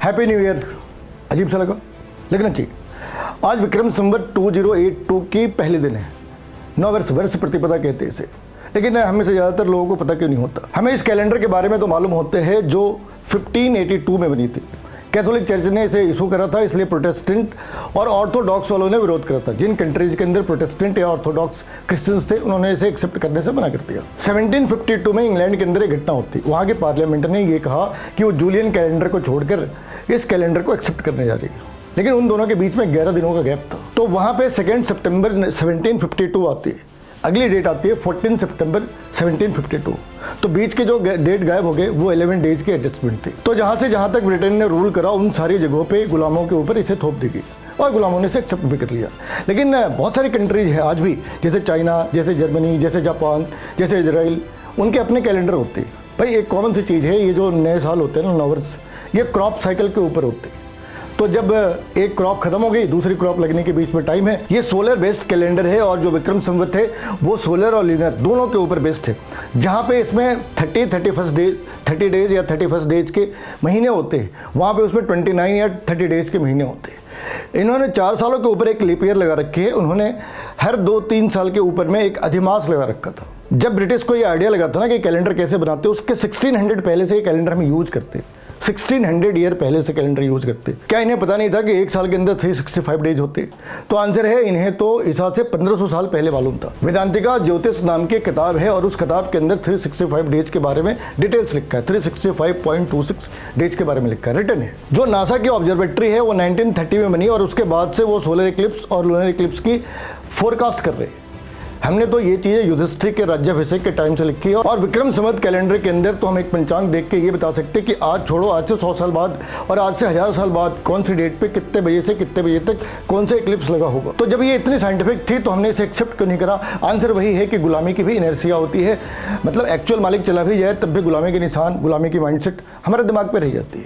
Happy new year. अजीब सा लगा लेकिन अच्छी। आज विक्रम संवत 2082 की पहले दिन है। वर्ष प्रतिपदा कहते हैं इसे, लेकिन हमें से ज़्यादातर लोगों को पता क्यों नहीं होता। हमें इस कैलेंडर के बारे में तो मालूम होते हैं जो 1582 में बनी थी। कैथोलिक चर्च ने इसे इशू करा था, इसलिए प्रोटेस्टेंट और ऑर्थोडॉक्स वालों ने विरोध करा था। जिन कंट्रीज के अंदर प्रोटेस्टेंट या ऑर्थोडॉक्स क्रिश्चियंस थे, उन्होंने इसे एक्सेप्ट करने से मना कर दिया। 1752 में इंग्लैंड के अंदर एक घटना होती, वहाँ के पार्लियामेंट ने ये कहा कि वो जूलियन कैलेंडर को छोड़कर इस कैलेंडर को एक्सेप्ट करने जा रही है, लेकिन उन दोनों के बीच में 11 दिनों का गैप था। तो वहाँ पे 2 सितंबर 1752 आती है, अगली डेट आती है 14 सितंबर 1752। तो बीच के जो डेट गायब हो गए वो 11 डेज की एडजस्टमेंट थी। तो जहाँ से जहाँ तक ब्रिटेन ने रूल करा, उन सारी जगहों पे गुलामों के ऊपर इसे थोप दी गई और गुलामों ने इसे एक्सेप्ट भी कर लिया। लेकिन बहुत सारी कंट्रीज हैं आज भी, जैसे चाइना, जैसे जर्मनी, जैसे जापान, जैसे इजराइल, उनके अपने कैलेंडर होते हैं। भाई एक कॉमन सी चीज़ है, ये जो नए साल होते हैं ना, नववर्ष, ये क्रॉप साइकिल के ऊपर होते हैं। तो जब एक क्रॉप खत्म हो गई, दूसरी क्रॉप लगने के बीच में टाइम है। ये सोलर बेस्ड कैलेंडर है और जो विक्रम संवत है वो सोलर और ल्यूनर दोनों के ऊपर बेस्ड है, जहाँ पे इसमें 30 डेज या 31 डेज के महीने होते हैं, वहाँ पे उसमें 29 या 30 डेज के महीने होते हैं। इन्होंने 4 सालों के ऊपर एक लीप ईयर लगा रखी है। उन्होंने हर 2-3 साल के ऊपर में एक अधिमास लगा रखा था। जब ब्रिटिश को ये आइडिया लगा था ना कि कैलेंडर कैसे बनाते, उसके 1600 पहले से ये कैलेंडर हम यूज करते, 1600 ईयर पहले से कैलेंडर यूज करते। क्या इन्हें पता नहीं था कि एक साल के अंदर 365 डेज होते? तो आंसर है, इन्हें तो ईसा से 1500 साल पहले मालूम था। वेदांतिका ज्योतिष नाम की किताब है और उस किताब के अंदर 365 डेज के बारे में डिटेल्स लिखा है। 365.26 डेज के बारे में लिखा है, रिटर्न है। जो नासा की ऑब्जर्वेटरी है वो 1930 में बनी और उसके बाद से वो सोलर इक्लिप्स और लूनर इक्लिप्स की फोरकास्ट कर रहे हैं। हमने तो ये चीज़ें युधिष्ठिर के राज्याभिषेक के टाइम से लिखी है। और विक्रम संवत कैलेंडर के अंदर तो हम एक पंचांग देख के ये बता सकते हैं कि आज छोड़ो, आज से 100 साल बाद और आज से 1000 साल बाद कौन सी डेट पे कितने बजे से कितने बजे तक कौन से इक्लिप्स लगा होगा। तो जब ये इतनी साइंटिफिक थी तो हमने इसे एक्सेप्ट क्यों नहीं करा? आंसर वही है कि गुलामी की भी इनर्सिया होती है। मतलब एक्चुअल मालिक चला भी जाए तब भी गुलामी के निशान, गुलामी की माइंडसेट हमारे दिमाग पर रह जाती है।